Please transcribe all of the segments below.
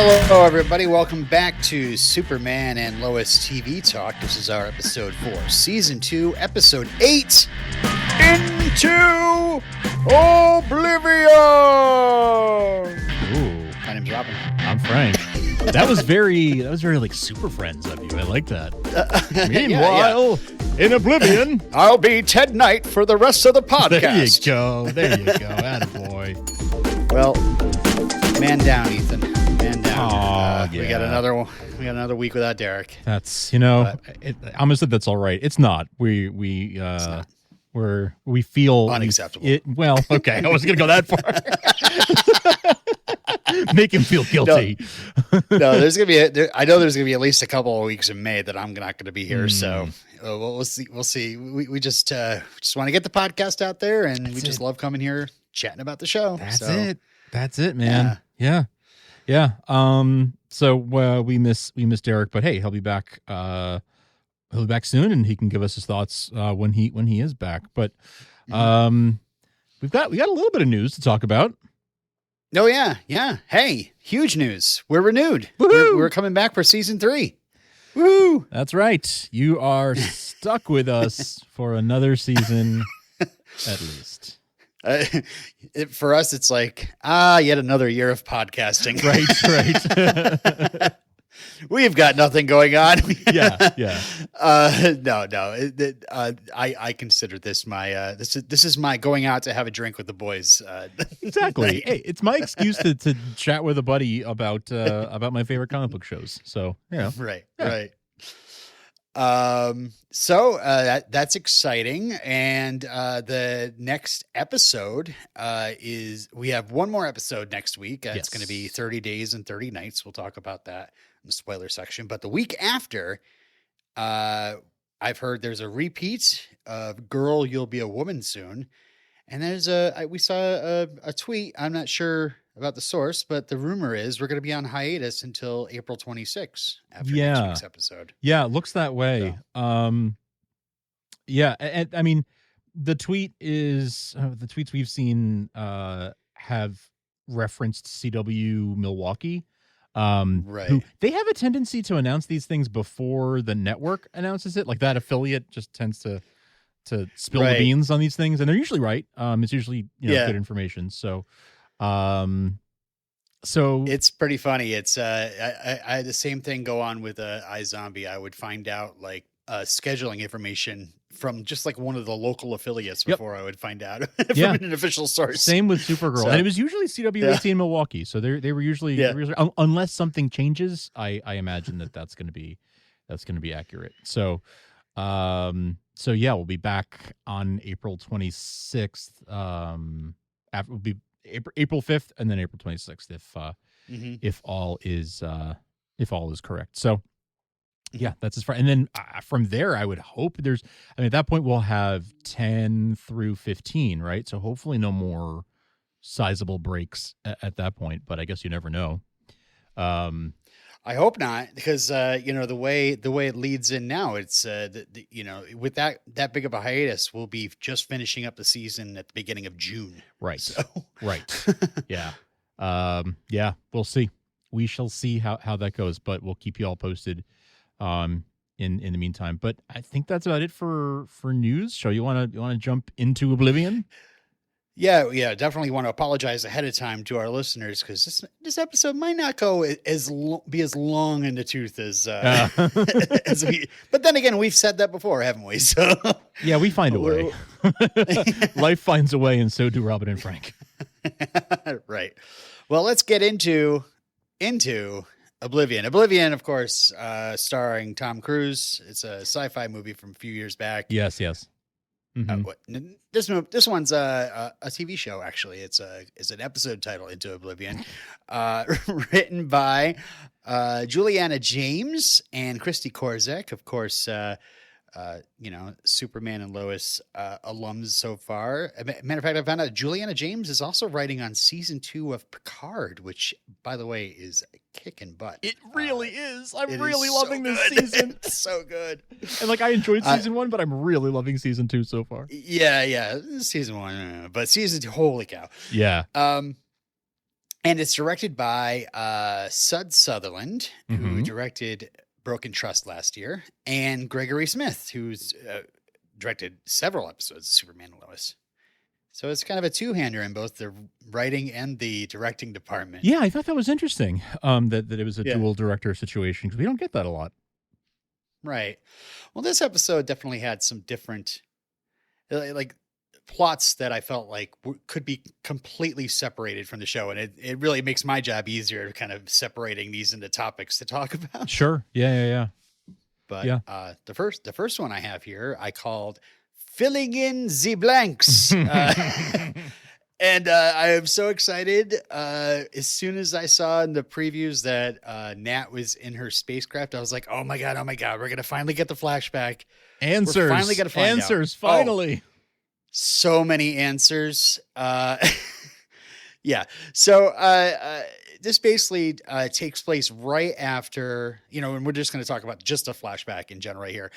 Hello, everybody. Welcome back to Superman and Lois TV Talk. This is our episode 4, Season 2, Episode 8, Into Oblivion. Ooh, My name's Robin. I'm Frank. That was very like Super Friends of you. I like that. Meanwhile, in Oblivion, I'll be Ted Knight for the rest of the podcast. There you go. Attaboy. Well, man down, Ethan. Man down. Aw, We yeah. got another week without Derek. That's I'm gonna say that's all right. It's not. We feel Unacceptable. Well, okay. I wasn't gonna go that far. Make him feel guilty. No, there's gonna be. I know there's gonna be at least a couple of weeks in May that I'm not gonna be here. So we'll see. We'll see. We just want to get the podcast out there, and we just love coming here chatting about the show. That's it, man. Yeah. So we miss Derek, but hey, he'll be back. He'll be back soon, and he can give us his thoughts when he is back. But we got a little bit of news to talk about. Oh yeah. Hey, huge news! We're renewed. Woohoo! We're coming back for season 3. Woo! That's right. You are stuck with us for another season, at least. For us, it's like yet another year of podcasting. Right. We've got nothing going on. Yeah. No. I consider this my this is my going out to have a drink with the boys. Exactly. Hey, it's my excuse to chat with a buddy about my favorite comic book shows. So Right. So that's exciting, and the next episode is we have one more episode next week. It's going to be 30 Days and 30 Nights. We'll talk about that in the spoiler section. But the week after, I've heard there's a repeat of "Girl, You'll Be a Woman Soon," and we saw a tweet. I'm not sure about the source, but the rumor is we're going to be on hiatus until April 26th after next week's episode. Yeah, it looks that way. So. And I mean, the tweets we've seen have referenced CW Milwaukee. Right. Who, they have a tendency to announce these things before the network announces it. Like that affiliate just tends to spill the beans on these things, and they're usually right. It's usually good information. So it's pretty funny. It's I had the same thing go on with iZombie. I would find out like scheduling information from just like one of the local affiliates before I would find out from an official source. Same with Supergirl, and it was usually CW18 Milwaukee. So they were usually unless something changes, I imagine that's going to be accurate. So we'll be back on April 26th. We'll be April 5th and then April 26th if all is correct. So that's as far. And then from there, I would hope at that point we'll have 10 through 15, right? So hopefully no more sizable breaks at that point, but I guess you never know. I hope not, because the way it leads in now, it's with that big of a hiatus, we'll be just finishing up the season at the beginning of June. Right. So. Right. Yeah. We'll see. We shall see how that goes, but we'll keep you all posted in the meantime. But I think that's about it for news. So you want to jump into Oblivion? Yeah, definitely want to apologize ahead of time to our listeners, because this episode might not go be as long in the tooth as as we. But then again, we've said that before, haven't we? So yeah, we find a way. Life finds a way, and so do Robin and Frank. Right. Well, let's get into Oblivion. Oblivion, of course, starring Tom Cruise. It's a sci-fi movie from a few years back. Yes. Mm-hmm. This one's a TV show, actually. It's an episode title, Into Oblivion, written by Juliana James and Christy Korzek, of course. Superman and Lois alums so far. Matter of fact, I found out Juliana James is also writing on season 2 of Picard, which, by the way, is kicking butt. It really is. I'm really loving this season. It's so good. And I enjoyed season 1, but I'm really loving season 2 so far. Yeah. Season 1, but season 2, holy cow. Yeah. And it's directed by Sud Sutherland, who directed Broken Trust last year, and Gregory Smith, who's directed several episodes of Superman and Lois. So it's kind of a two-hander in both the writing and the directing department. Yeah, I thought that was interesting, that it was a dual director situation, because we don't get that a lot. Right. Well, this episode definitely had some different, like, plots that I felt like could be completely separated from the show. And it really makes my job easier, kind of separating these into topics to talk about. Sure. Yeah. But the first one I have here, I called Filling in the Blanks. And I am so excited. As soon as I saw in the previews that Nat was in her spacecraft, I was like, oh my God, we're going to finally get the flashback. Answers. We're finally going to find answers, out. finally. Oh, so many answers. Yeah. So this basically takes place right after, and we're just going to talk about just a flashback in general right here.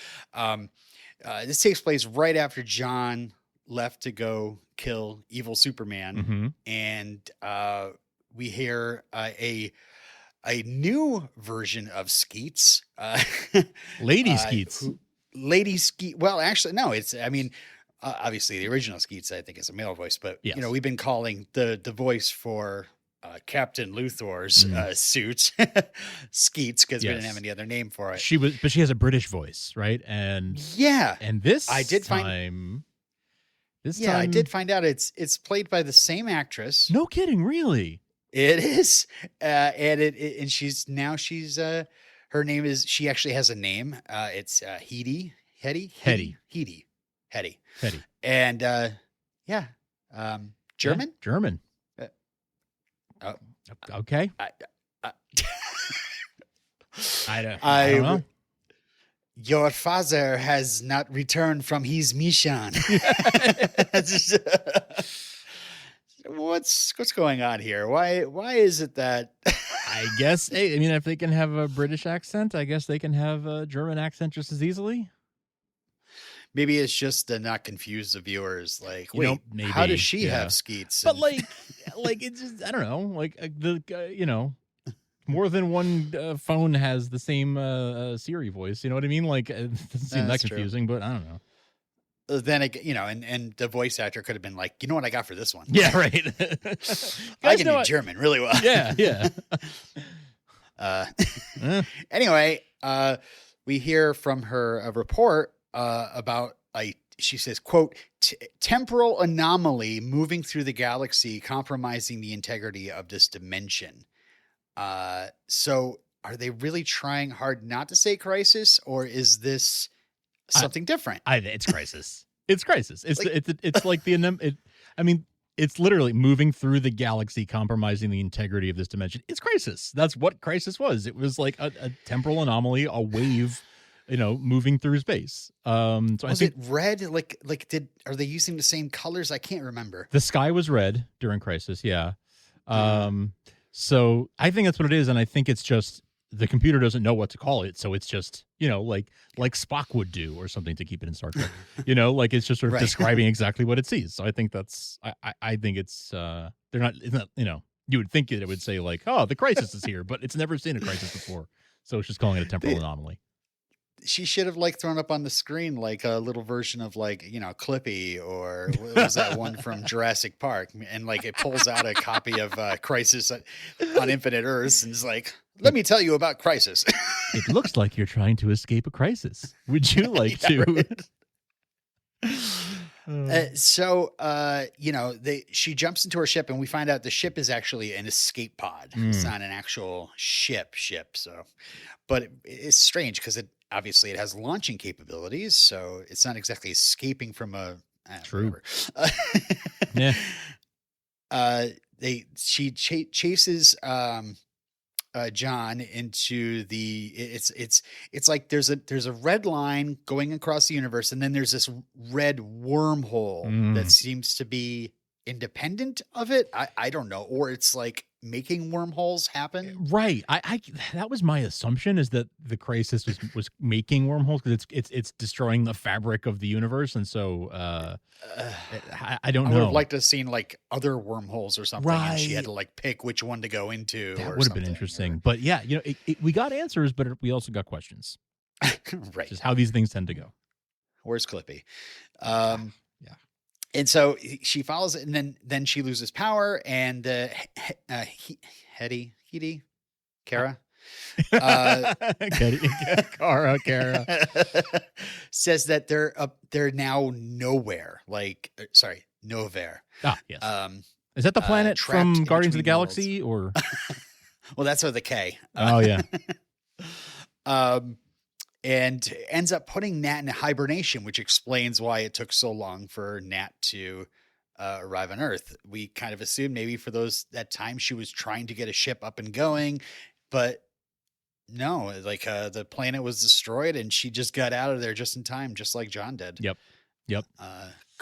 This takes place right after John left to go kill evil Superman. And we hear a new version of Skeets. Lady Skeets. Lady Skeet. Well, actually, no, obviously the original Skeets, I think, is a male voice, but yes. We've been calling the voice for Captain Luthor's suit Skeets, because we didn't have any other name for it. But she has a British voice, right? And this I did time, I did find out it's played by the same actress. No kidding, really? It is, and she's her name is, she actually has a name. It's Hetty. And German. German. Okay. I don't know. Your father has not returned from his mission. What's going on here? Why is it that I guess, if they can have a British accent, I guess they can have a German accent just as easily. Maybe it's just to not confuse the viewers. Like, wait, maybe, how does she have Skeets? But like it's just, I don't know. Like more than one phone has the same Siri voice. You know what I mean? Like, it doesn't seem that confusing, but I don't know. Then and the voice actor could have been like, you know what I got for this one? Yeah, right. I can do German really well. Yeah. Anyway, we hear from her a report about she says, quote, temporal anomaly moving through the galaxy, compromising the integrity of this dimension. So are they really trying hard not to say crisis, or is this something different? It's crisis. It's crisis. It's like it's literally moving through the galaxy, compromising the integrity of this dimension. It's crisis. That's what crisis was. It was like a temporal anomaly, a wave, moving through space. So I think it red? Are they using the same colors? I can't remember. The sky was red during crisis. Yeah. So I think that's what it is. And I think it's just, the computer doesn't know what to call it. So it's just, like Spock would do or something to keep it in Star Trek, like it's just sort of describing exactly what it sees. So I think I think it's, they're not, you would think it would say like, oh, the crisis is here, but it's never seen a crisis before. So it's just calling it a temporal anomaly. She should have thrown up on the screen like a little version of Clippy, or what was that one from Jurassic Park, and it pulls out a copy of Crisis on Infinite Earths and is like, let me tell you about Crisis. It looks like you're trying to escape a crisis. Would you like to? Right. She jumps into her ship, and we find out the ship is actually an escape pod. It's not an actual ship. So, but it's strange because obviously it has launching capabilities, so it's not exactly escaping from a true. Yeah. She chases John into it's like there's a red line going across the universe, and then there's this red wormhole that seems to be independent of it. I don't know, or it's like making wormholes happen. Right. I that was my assumption, is that the crisis was making wormholes, because it's destroying the fabric of the universe, and so I don't know. I would have liked to have seen like other wormholes or something, right. and she had to like pick which one to go into. That would have been interesting. But yeah, we got answers, but we also got questions. Right. Just how these things tend to go. Where's Clippy? Yeah. And so she follows it, and then she loses power, and Kara says that they're now nowhere. Like, sorry, nowhere. Ah, yes. Is that the planet from Guardians of the Galaxy, or? Well, that's with a K. Oh yeah. And ends up putting Nat in hibernation, which explains why it took so long for Nat to arrive on Earth. We kind of assumed maybe for that time she was trying to get a ship up and going, but no, like the planet was destroyed and she just got out of there just in time, just like John did. Yep.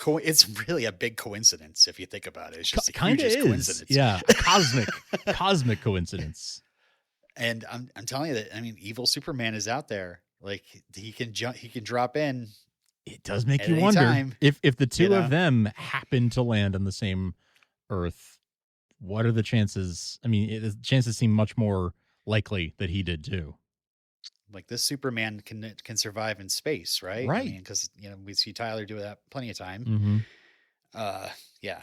It's really a big coincidence if you think about it. It's just a huge coincidence. Yeah, cosmic coincidence. And I'm telling you that, I mean, evil Superman is out there. Like he can drop in. It does make you wonder time, if the two of them happen to land on the same Earth, what are the chances? I mean, the chances seem much more likely that he did too. Like this Superman can survive in space, right? Right. I mean, because we see Tyler do that plenty of time. Mm-hmm. Yeah.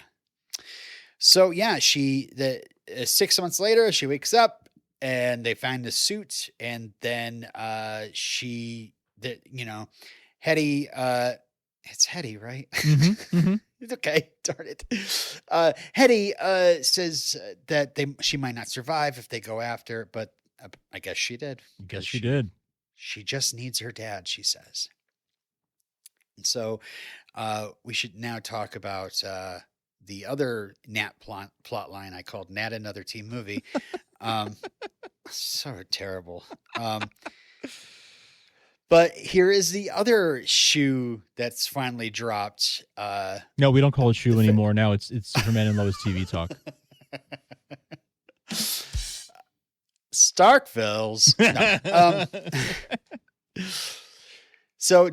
So yeah, 6 months later, she wakes up. And they find the suit, and then Hetty, it's Hetty, right? Mm-hmm, mm-hmm. It's okay, darn it. Hetty says that she might not survive if they go after, but I guess she did. She did. She just needs her dad, she says. And so we should now talk about the other Nat plot line I called Nat Another Teen Movie. So terrible. But here is the other shoe that's finally dropped. No, we don't call it shoe anymore. Now it's Superman and Lois TV talk. Starkvilles. No. So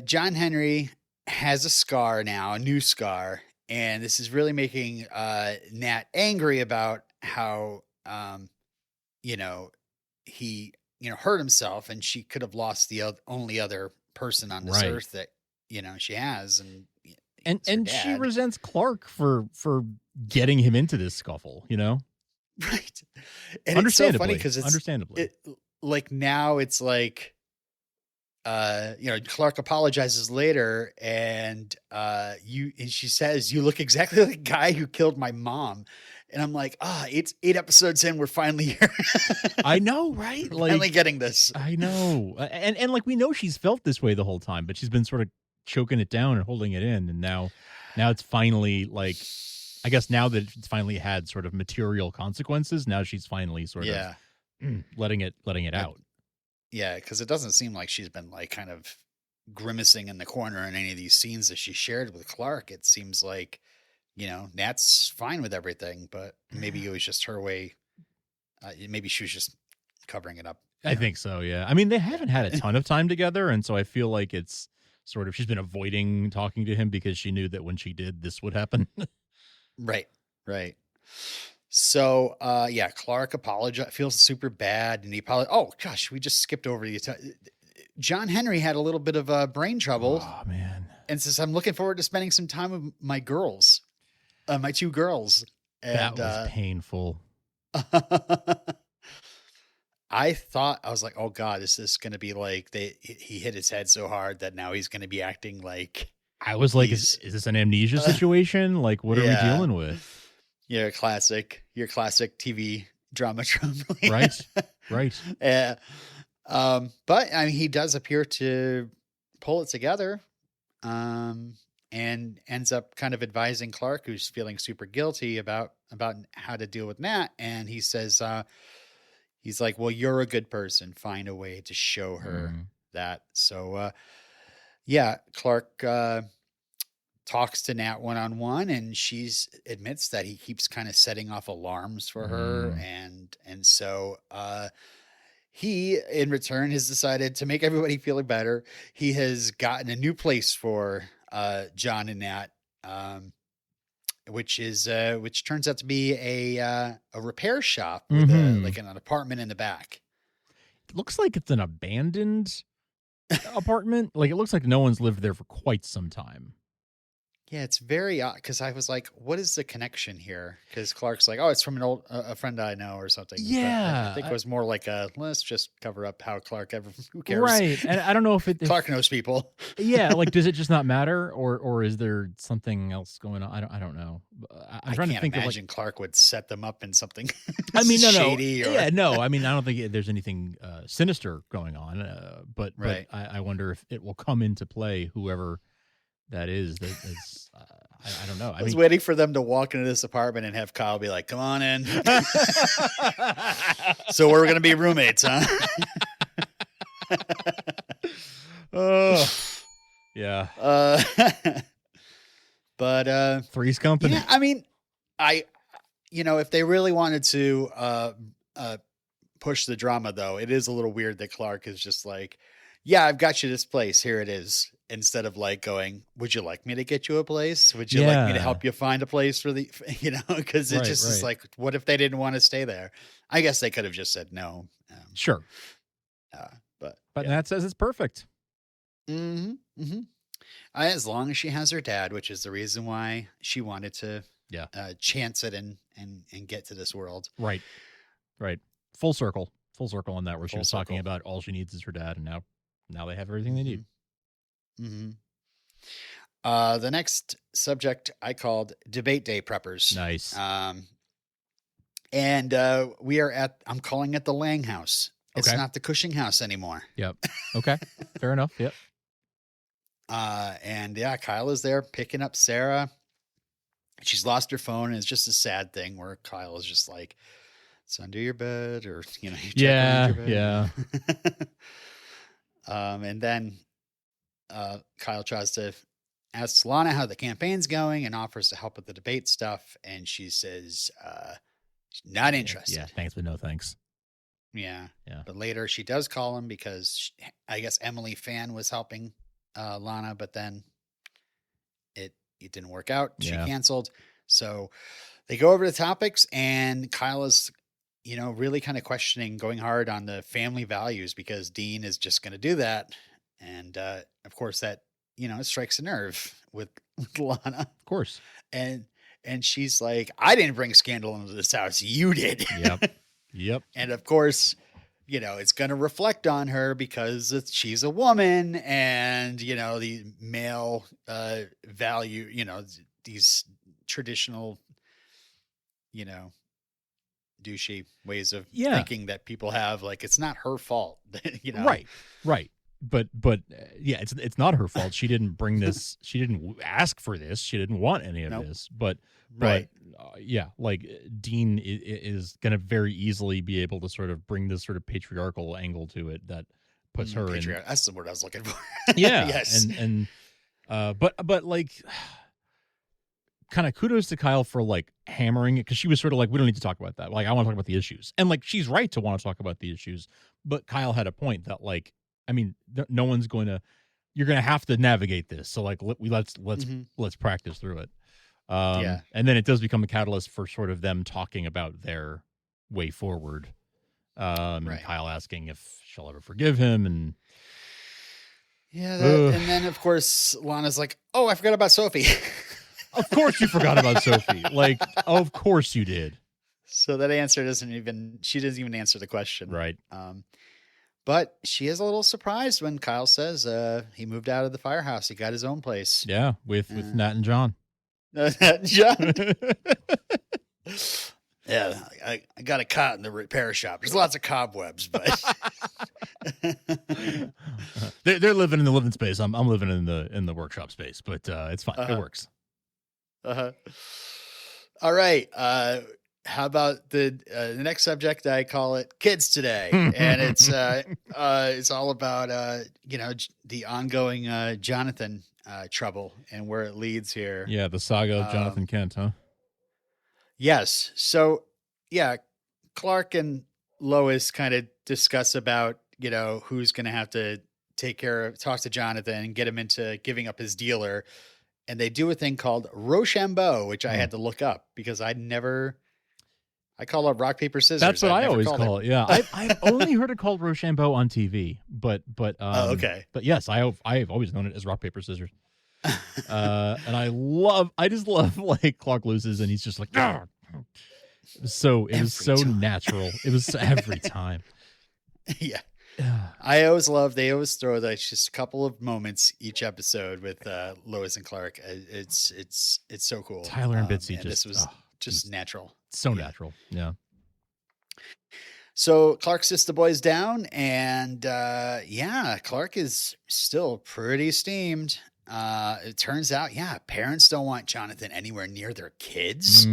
John Henry has a scar now, a new scar, and this is really making Nat angry about how he hurt himself, and she could have lost the only other person on this earth that she has, and she resents Clark for getting him into this scuffle, right? And understandably, it's so funny because understandably, like now it's like Clark apologizes later, and she says, "You look exactly like the guy who killed my mom." And I'm like, it's 8 episodes in. We're finally here. I know, right? Like, finally getting this. I know. And like, we know she's felt this way the whole time, but she's been sort of choking it down and holding it in. And now it's finally like, I guess now that it's finally had sort of material consequences, now she's finally sort of letting it out. Yeah. Cause it doesn't seem like she's been like kind of grimacing in the corner in any of these scenes that she shared with Clark. It seems like, Nat's fine with everything, but maybe it was just her way. Maybe she was just covering it up. I think so, yeah. I mean, they haven't had a ton of time together, and so I feel like it's sort of she's been avoiding talking to him because she knew that when she did, this would happen. Right. So, Clark feels super bad, and he oh gosh, we just skipped over the John Henry had a little bit of brain trouble. Oh man! And says, "I'm looking forward to spending some time with my girls." My 2 girls. And, that was painful. I was like, oh God, is this going to be like he hit his head so hard that now he's going to be acting like. I was like, is this an amnesia situation? Like, what are we dealing with? Your classic TV drama trope. Right. But I mean, he does appear to pull it together. And ends up kind of advising Clark, who's feeling super guilty about how to deal with Nat. And he says, he's like, well, you're a good person. Find a way to show her that. So, Clark talks to Nat one-on-one, and she's admits that he keeps kind of setting off alarms for her. And so, he, in return, has decided to make everybody feel better. He has gotten a new place for John and Nat, which turns out to be a repair shop with like an apartment in the back. It looks like it's an abandoned apartment. Like, it looks like no one's lived there for quite some time. Yeah, it's very odd because I was like, what is the connection here? Because Clark's like, oh, it's from a friend I know or something. Yeah. But I think it was more like let's just cover up how Clark who cares? Right. And I don't know if Clark knows people. Yeah. Like, does it just not matter, or is there something else going on? I don't know. I'm trying to think imagine Clark would set them up in something I mean, shady. No. Yeah, no. I mean, I don't think there's anything sinister going on, but I wonder if it will come into play, whoever that is. I don't know. I was waiting for them to walk into this apartment and have Kyle be like, come on in. So we're going to be roommates, huh? Yeah. But Three's Company. Yeah, I mean, if they really wanted to push the drama, though, it is a little weird that Clark is just like, yeah, I've got you this place. Here it is. Instead of like going, would you like me to get you a place? Would you like me to help you find a place for because it is like, what if they didn't want to stay there? I guess they could have just said no. Sure. But Nat says it's perfect. As long as she has her dad, which is the reason why she wanted to chance it and get to this world. Right. Full circle on that, where she was talking about all she needs is her dad, and now they have everything they need. The next subject I called Debate Day Preppers. Nice. And we are I'm calling it the Lang House. It's not the Cushing House anymore. Yep. Okay. Fair enough. Yep. And Kyle is there picking up Sarah. She's lost her phone, and it's just a sad thing where Kyle is just like, it's under your bed, or you check under your bed. And then Kyle tries to ask Lana how the campaign's going and offers to help with the debate stuff, and she says she's not interested. Yeah, thanks, but no thanks. Yeah. But later she does call him because I guess Emily Fan was helping Lana, but then it didn't work out. She canceled. So they go over the topics, and Kyle is, really kind of questioning, going hard on the family values, because Dean is just going to do that. And of course that, it strikes a nerve with Lana. Of course. And she's like, I didn't bring scandal into this house. You did. Yep. And of course, it's going to reflect on her because she's a woman, and, the male value, these traditional, douchey ways of thinking that people have, like, it's not her fault, Right. But it's not her fault. She didn't bring this. She didn't ask for this. She didn't want any of this. But like Dean is going to very easily be able to sort of bring this sort of patriarchal angle to it that puts her in. That's the word I was looking for. Yeah. Yes. But like, kind of kudos to Kyle for like hammering it, because she was sort of like, we don't need to talk about that. Like, I want to talk about the issues, and like, she's right to want to talk about the issues. But Kyle had a point that, like, I mean, no one's going to. You're going to have to navigate this. So like, let's practice through it. And then it does become a catalyst for sort of them talking about their way forward. And Kyle asking if she'll ever forgive him, and and then of course Lana's like, "Oh, I forgot about Sophie." Of course you forgot about Sophie. Like, of course you did. So that answer she doesn't even answer the question. Right. But she is a little surprised when Kyle says he moved out of the firehouse. He got his own place. Yeah, with Nat and John. Nat and John. Yeah, I got a cot in the repair shop. There's lots of cobwebs, but they're living in the living space. I'm living in the workshop space, but it's fine. It works. All right. How about the next subject? I call it Kids Today, and it's all about the ongoing Jonathan trouble and where it leads here. Yeah, the saga of Jonathan Kent, huh? Yes. So, yeah, Clark and Lois kind of discuss about, who's going to have to talk to Jonathan and get him into giving up his dealer. And they do a thing called Rochambeau, which I had to look up because I call it rock, paper, scissors. That's what I always call it. Yeah. I've only heard it called Rochambeau on TV, but okay. But yes, I've always known it as rock, paper, scissors. And I just love like Clark loses and he's just like, "Argh!" It was so natural. It was every time. Yeah. They always throw like just a couple of moments each episode with Lois and Clark. It's so cool. Tyler and Bitsy this was just natural. So natural. Yeah. So Clark sits the boys down and Clark is still pretty steamed. It turns out, parents don't want Jonathan anywhere near their kids.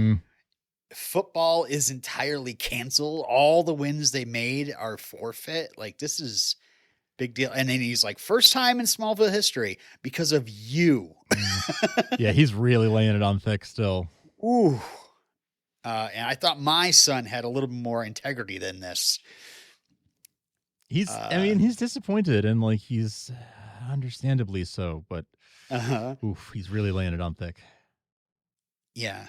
Football is entirely canceled. All the wins they made are forfeit. Like, this is big deal. And then he's like, first time in Smallville history because of you. Yeah, he's really laying it on thick still. Ooh. And I thought my son had a little more integrity than this. He's disappointed and like he's understandably so, but he's really laying it on thick. Yeah.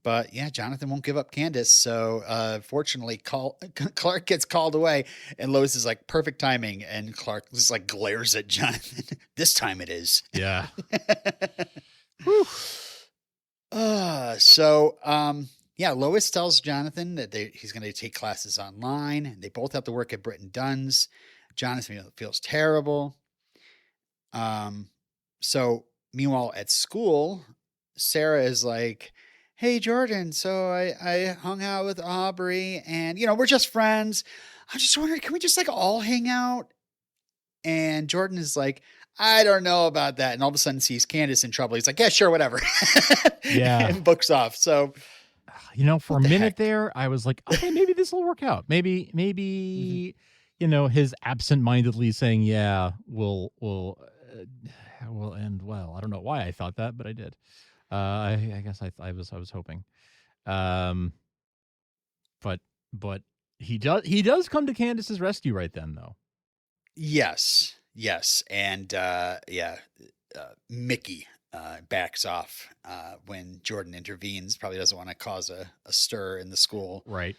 But Jonathan won't give up Candace. So fortunately, Clark gets called away, and Lois is like, perfect timing. And Clark just like glares at Jonathan. This time it is. Yeah. Lois tells Jonathan that he's going to take classes online. They both have to work at Britton Dunn's. Jonathan feels terrible. So meanwhile at school, Sarah is like, hey, Jordan, so I hung out with Aubrey and, we're just friends. I'm just wondering, can we just like all hang out? And Jordan is like, I don't know about that. And all of a sudden sees Candace in trouble. He's like, yeah, sure, whatever. Yeah. And books off. So, for a minute there, I was like, okay, maybe this will work out. Maybe, his absent-mindedly saying, yeah, will end well. I don't know why I thought that, but I did. I guess I was hoping, but he does come to Candace's rescue right then though. Yes, and Mickey backs off when Jordan intervenes. Probably doesn't want to cause a stir in the school. Right.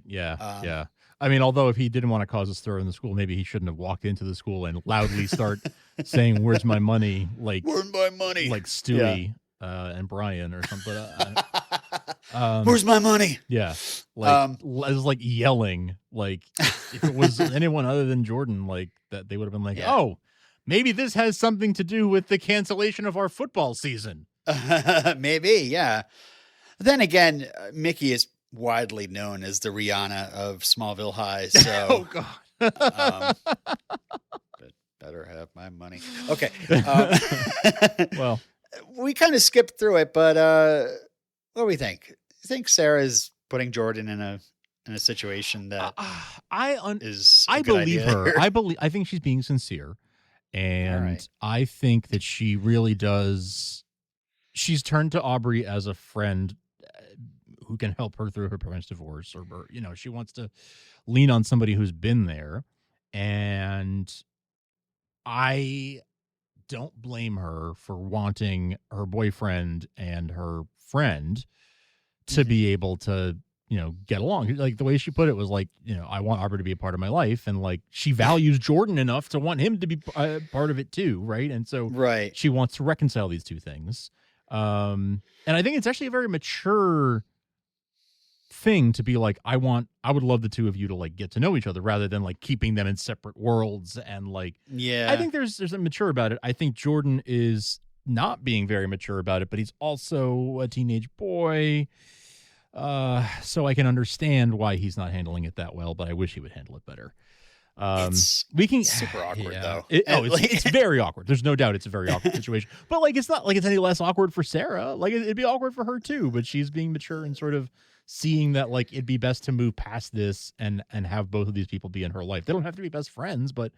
Yeah, yeah. I mean, although if he didn't want to cause a stir in the school, maybe he shouldn't have walked into the school and loudly start saying, "Where's my money?" Like, "Where's my money?" Like Stewie. Yeah. And Brian or something. Where's my money? Yeah. Like, was like yelling, like if it was anyone other than Jordan, like that they would have been like, oh, maybe this has something to do with the cancellation of our football season. Maybe. Yeah. Then again, Mickey is widely known as the Rihanna of Smallville High. So, oh God. Better have my money. Okay. Well, we kind of skipped through it, but what do we think? You think Sarah's putting Jordan in a situation that I believe her. I think she's being sincere, and I think that she really does. She's turned to Aubrey as a friend who can help her through her parents' divorce, or she wants to lean on somebody who's been there, and I don't blame her for wanting her boyfriend and her friend to be able to, get along. Like the way she put it was like, I want Aubrey to be a part of my life. And like, she values Jordan enough to want him to be part of it too. Right. And so she wants to reconcile these two things. And I think it's actually a very mature thing to be like, I would love the two of you to like get to know each other rather than like keeping them in separate worlds. And like, I think there's a mature about it. I think Jordan is not being very mature about it, but he's also a teenage boy. So I can understand why he's not handling it that well, but I wish he would handle it better. It's super awkward though. It's very awkward. There's no doubt it's a very awkward situation, but like, it's not like it's any less awkward for Sarah. Like it'd be awkward for her too, but she's being mature and sort of seeing that like it'd be best to move past this and have both of these people be in her life. They don't have to be best friends, but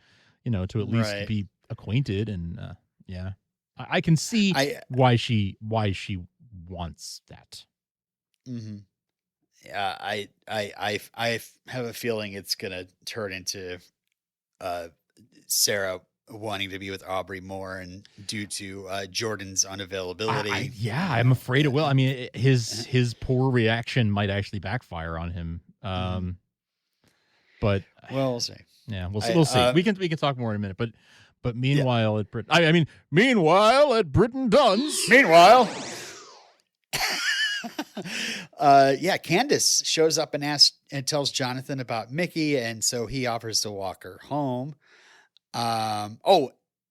to at least be acquainted and I can see why she wants that. Mm-hmm. Yeah, I have a feeling it's gonna turn into Sarah wanting to be with Aubrey more, and due to Jordan's unavailability. I'm afraid it will. I mean, his poor reaction might actually backfire on him. But we'll see. Yeah, we'll see. We can talk more in a minute. But meanwhile at Britain, meanwhile at Britain Dunn's. Meanwhile. Candace shows up and tells Jonathan about Mickey, and so he offers to walk her home.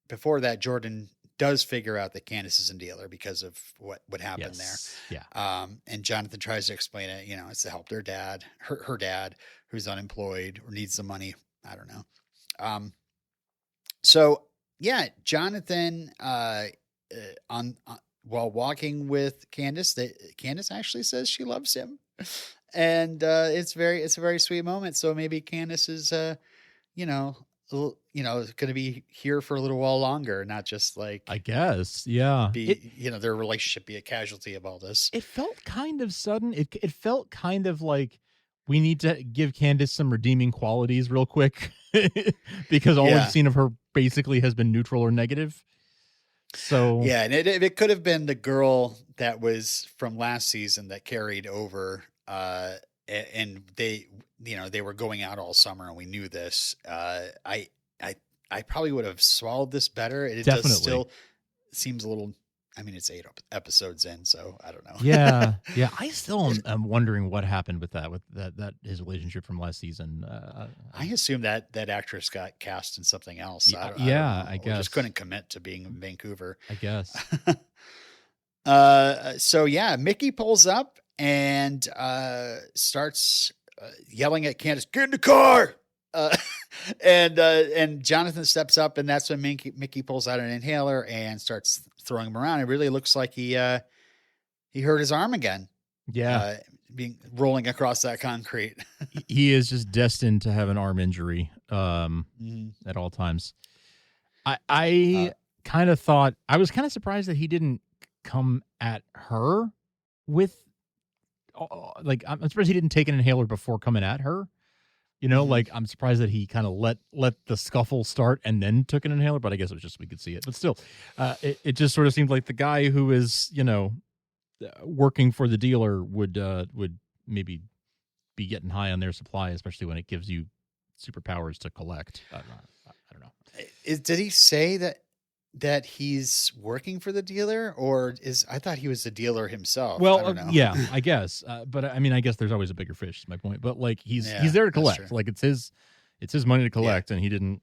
Before that, Jordan does figure out that Candace is a dealer because of what happened there. Yeah. And Jonathan tries to explain it. It's to help their dad, her dad, who's unemployed or needs the money. I don't know. Jonathan, while walking with Candace, Candace actually says she loves him, and it's a very sweet moment. So maybe Candace is, going to be here for a little while longer, not just like, I guess, yeah. Their relationship be a casualty of all this. It felt kind of sudden. It felt kind of like we need to give Candace some redeeming qualities real quick because all we've seen of her basically has been neutral or negative. So yeah, and it could have been the girl that was from last season that carried over, and they were going out all summer, and we knew this. I probably would have swallowed this better. It Definitely. does still seems a little. I mean, it's 8 episodes in, so I don't know. Yeah. I still am wondering what happened with that his relationship from last season. I assume that actress got cast in something else. I guess just couldn't commit to being in Vancouver. I guess. Mickey pulls up and starts yelling at Candace, "Get in the car!" And Jonathan steps up, and that's when Mickey pulls out an inhaler and starts throwing him around. It really looks like he hurt his arm again. Yeah, rolling across that concrete. He is just destined to have an arm injury at all times. I kind of thought, I was kind of surprised that he didn't come at her with, I'm surprised he didn't take an inhaler before coming at her. I'm surprised that he kind of let the scuffle start and then took an inhaler, but I guess it was just we could see it. But still, it just sort of seemed like the guy who is, working for the dealer would maybe be getting high on their supply, especially when it gives you superpowers to collect. I don't know. Did he say that he's working for the dealer, or I thought he was the dealer himself? Well, I don't know. Yeah, I guess. But I mean, I guess there's always a bigger fish. Is my point. But he's there to collect. Like it's his money to collect, and he didn't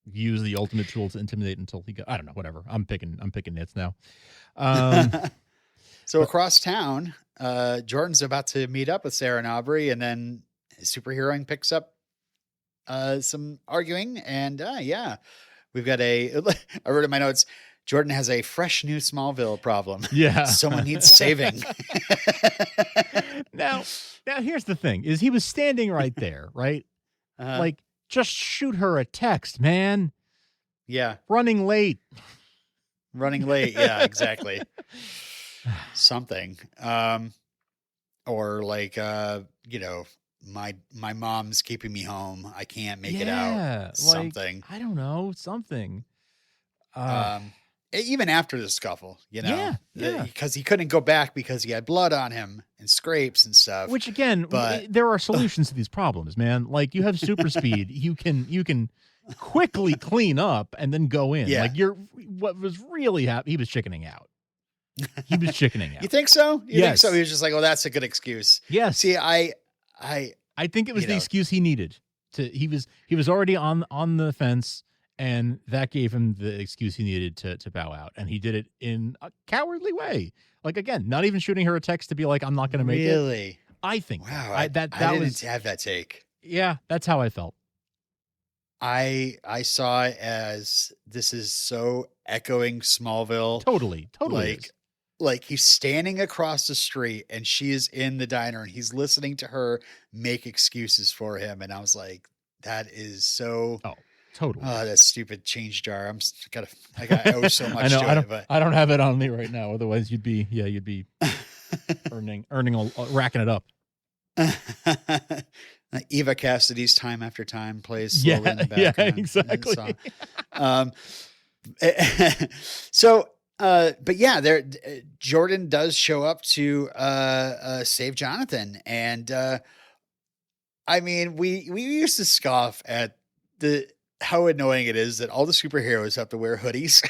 use the ultimate tool to intimidate until he got. I don't know. Whatever. I'm picking nits now. So across town, Jordan's about to meet up with Sarah and Aubrey, and then his superheroing picks up some arguing, and we've got I wrote in my notes, Jordan has a fresh new Smallville problem. Yeah. Someone needs saving. Now here's the thing, is he was standing right there, right? Just shoot her a text, man. Yeah. Running late. Yeah, exactly. Something. Or my mom's keeping me home. I can't make it out. Something. I don't know. Something. Even after the scuffle, Yeah. because he couldn't go back because he had blood on him and scrapes and stuff. Which again, there are solutions to these problems, man. Like you have super speed. You can quickly clean up and then go in. Yeah. What was really happening, he was chickening out. You think so? You Yes. think so? He was just like, "Oh, that's a good excuse." Yes. See, I think it was the excuse he needed. He was already on the fence, and that gave him the excuse he needed to bow out, and he did it in a cowardly way. Like again, not even shooting her a text to be like, "I'm not going to make it." Really? I think. Wow. I didn't have that take. Yeah, that's how I felt. I saw it as this is so echoing Smallville. Totally. Like he's standing across the street and she is in the diner and he's listening to her make excuses for him. And I was like, that is so Totally. Oh, that stupid change jar. I owe so much I know. to it. But I don't have it on me right now. Otherwise, you'd be racking it up. Eva Cassidy's "Time After Time" plays slowly in the background. Yeah, exactly. So, but yeah, there Jordan does show up to save Jonathan, and I mean, we used to scoff at how annoying it is that all the superheroes have to wear hoodies.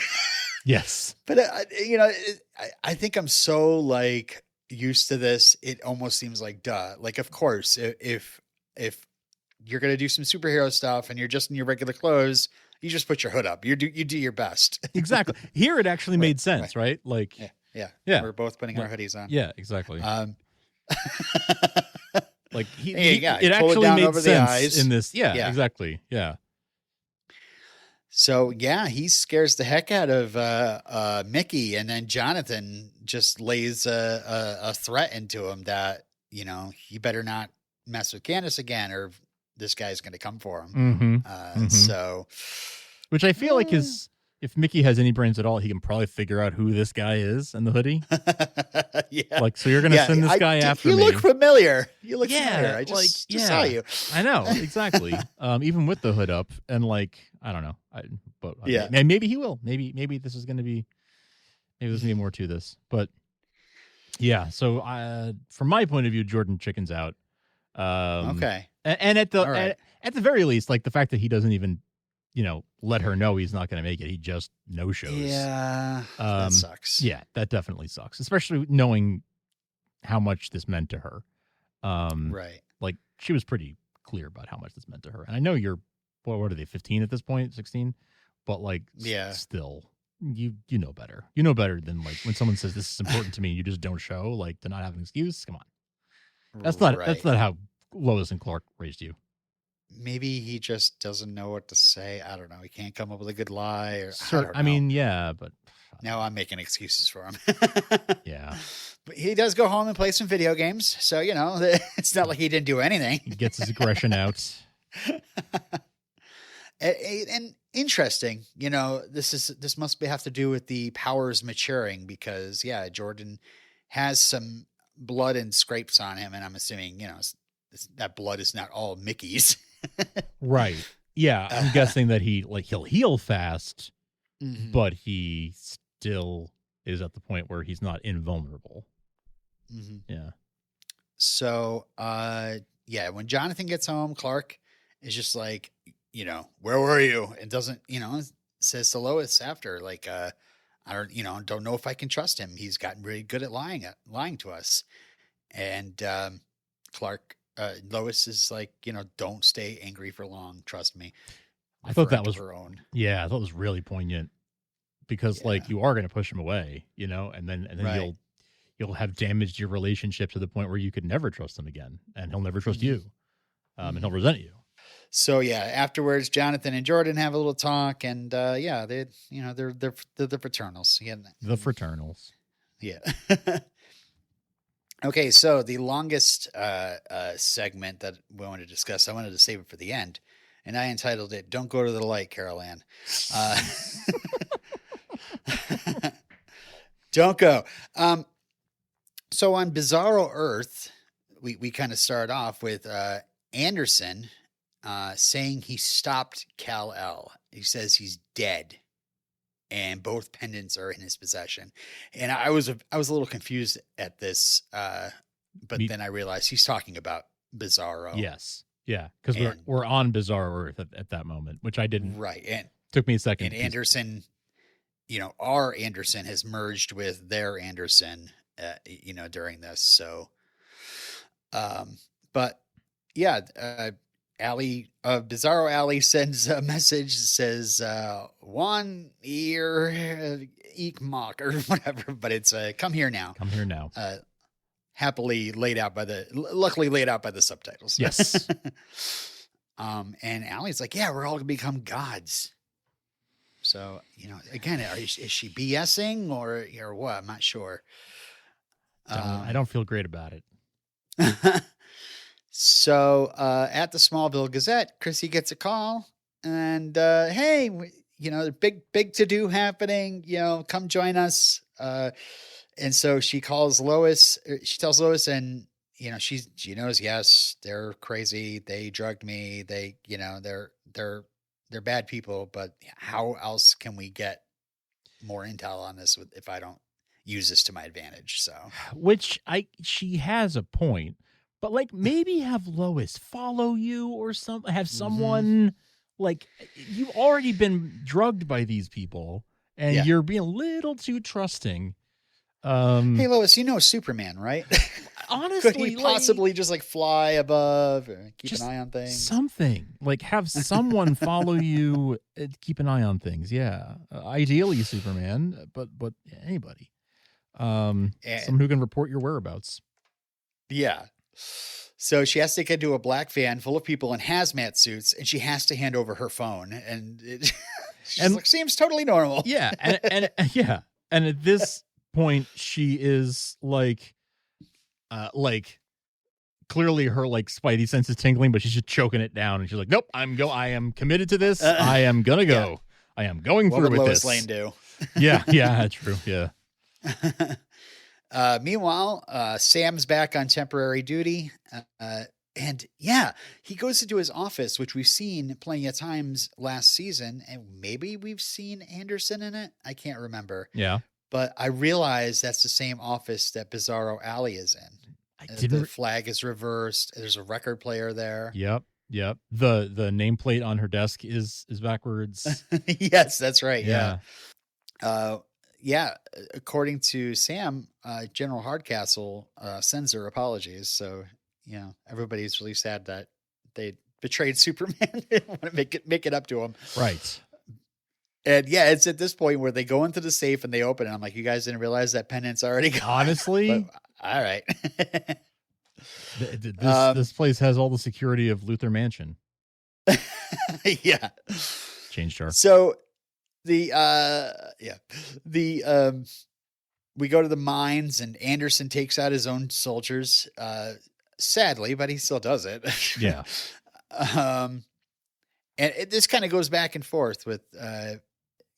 Yes, but I think I'm so like used to this. It almost seems like duh. Like, of course, if you're gonna do some superhero stuff and you're just in your regular clothes, you just put your hood up. You do your best. Exactly. Here it actually made sense, right? Like, yeah. Yeah. We're both putting our hoodies on. Yeah, exactly. Like it actually made over sense in this. Yeah, exactly. Yeah. So yeah, he scares the heck out of Mickey, and then Jonathan just lays a threat into him that, you better not mess with Candace again, or this guy's going to come for him. So, which I feel like is, if Mickey has any brains at all, he can probably figure out who this guy is in the hoodie. Yeah. Like, so you're going to send this guy after me. You look familiar. Familiar. I just saw you. I know. Exactly. Even with the hood up, and like, I don't know. Yeah. Maybe he will. Maybe this is going to be, maybe there's going to be more to this, but yeah. So, from my point of view, Jordan chickens out. Okay. And at the very least, like the fact that he doesn't even, let her know he's not going to make it. He just no shows. Yeah, that sucks. Yeah, that definitely sucks, especially knowing how much this meant to her. Right. Like, she was pretty clear about how much this meant to her. And I know you're, what are they, 15 at this point, 16? But like, still, you know better. You know better than like when someone says this is important to me, and you just don't show, like, to not have an excuse. Come on, that's not how Lois and Clark raised you. Maybe he just doesn't know what to say. I don't know. He can't come up with a good lie. Or I mean, yeah, but now I'm making excuses for him. Yeah, but he does go home and play some video games, so it's not like he didn't do anything. He gets his aggression out. And interesting, this must have to do with the powers maturing, because Jordan has some blood and scrapes on him, and I'm assuming that blood is not all Mickey's. Right. Yeah, I'm guessing that he'll heal fast, but he still is at the point where he's not invulnerable. Mm-hmm. Yeah. So, when Jonathan gets home, Clark is just like, where were you? And doesn't, says to Lois after, like, I don't know if I can trust him. He's gotten really good at lying to us. And Lois is like, don't stay angry for long. Trust me. I thought that was her own. Yeah, I thought it was really poignant, because like, you are going to push him away, and then right. you'll have damaged your relationship to the point where you could never trust him again, and he'll never trust you, and he'll resent you. So afterwards, Jonathan and Jordan have a little talk, and they're the fraternals. Yeah, the fraternals. Yeah. Okay, so the longest segment that we wanted to discuss, I wanted to save it for the end, and I entitled it "Don't Go to the Light, Carol Ann." Don't go. So on Bizarro Earth, we kind of start off with Anderson saying he stopped Kal-El. He says he's dead, and both pendants are in his possession. And I was a little confused at this, but then I realized he's talking about Bizarro. Yes, yeah, because we're on Bizarro Earth at that moment, which I didn't. Right, and took me a second. And Anderson, our Anderson has merged with their Anderson, during this. So, but yeah, Bizarro Alley sends a message that says, one ear eek mock or whatever, but it's come here now. Come here now. Luckily laid out by the subtitles. Yes. And Allie's like, yeah, we're all gonna become gods. So, again, is she BSing or what? I'm not sure. I don't feel great about it. So at the Smallville Gazette, Chrissy gets a call and hey, big to do happening. Come join us. And so she calls Lois. She tells Lois, and she knows. Yes, they're crazy. They drugged me. They, they're bad people. But how else can we get more intel on this if I don't use this to my advantage? So, which she has a point, but like maybe have Lois follow you or have someone like you've already been drugged by these people and you're being a little too trusting. Hey Lois, Superman, right? Honestly, could he possibly just like fly above or keep an eye on things? Something like have someone follow you, keep an eye on things. Yeah, ideally Superman, but anybody, someone who can report your whereabouts. Yeah. So she has to get into a black van full of people in hazmat suits, and she has to hand over her phone, and seems totally normal. Yeah, and at this point she is like clearly her like spidey sense is tingling, but she's just choking it down, and she's like, nope, I am committed to this. I am gonna go. Yeah. I am going through with Lois this. Lane do? yeah, true. Yeah. Meanwhile, Sam's back on temporary duty. And he goes into his office, which we've seen plenty of times last season, and maybe we've seen Anderson in it. I can't remember. Yeah. But I realize that's the same office that Bizarro Alley is in. The flag is reversed. There's a record player there. Yep. The nameplate on her desk is backwards. Yes, that's right. Yeah. According to Sam, General Hardcastle sends her apologies. So, everybody's really sad that they betrayed Superman. They want to make it up to him. Right. And it's at this point where they go into the safe and they open it. I'm like, you guys didn't realize that pendant's already gone. Honestly. All right. This place has all the security of Luther Mansion. Yeah. Changed her. So we go to the mines, and Anderson takes out his own soldiers, sadly, but he still does it. Yeah. And this kind of goes back and forth with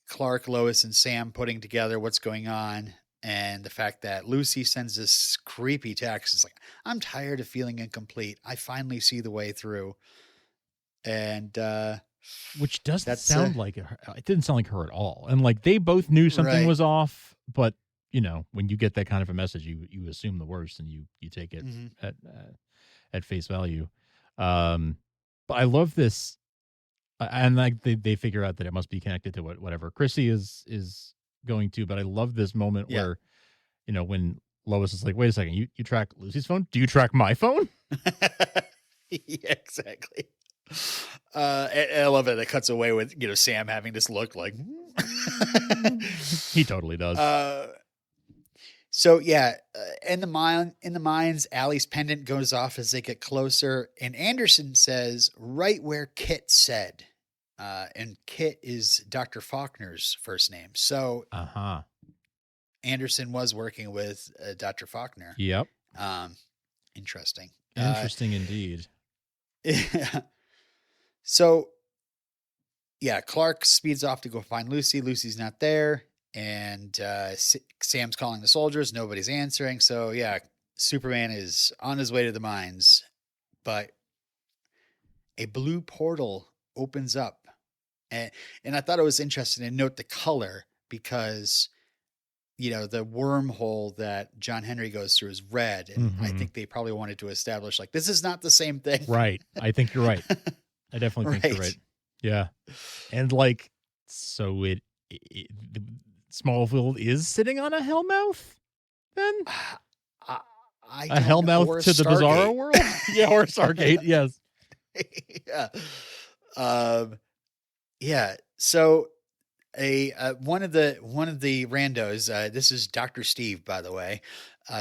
Clark, Lois, and Sam putting together what's going on, and the fact that Lucy sends this creepy text. It's like, I'm tired of feeling incomplete. I finally see the way through. And which doesn't sound like her. It didn't sound like her at all. And like they both knew something was off, but when you get that kind of a message, you assume the worst and you take it at face value. But I love this. And like they figure out that it must be connected to whatever Chrissy is going to. But I love this moment where, when Lois is like, wait a second, you track Lucy's phone? Do you track my phone? Yeah, exactly. I love it. It cuts away with, Sam having this look like he totally does. In the mines, Allie's pendant goes off as they get closer, and Anderson says right where Kit said, and Kit is Dr. Faulkner's first name. So, Anderson was working with Dr. Faulkner. Yep. Interesting. Interesting indeed. Yeah. So, Clark speeds off to go find Lucy. Lucy's not there. And Sam's calling the soldiers. Nobody's answering. So, Superman is on his way to the mines. But a blue portal opens up. And I thought it was interesting to note the color because, the wormhole that John Henry goes through is red. And I think they probably wanted to establish, like, this is not the same thing. Right. I think you're right. I definitely think you're right. Yeah. And like, so Smallville is sitting on a hellmouth then? A hellmouth to the Bizarro world? Yeah, or Stargate, yes. So one of the randos, this is Dr. Steve, by the way.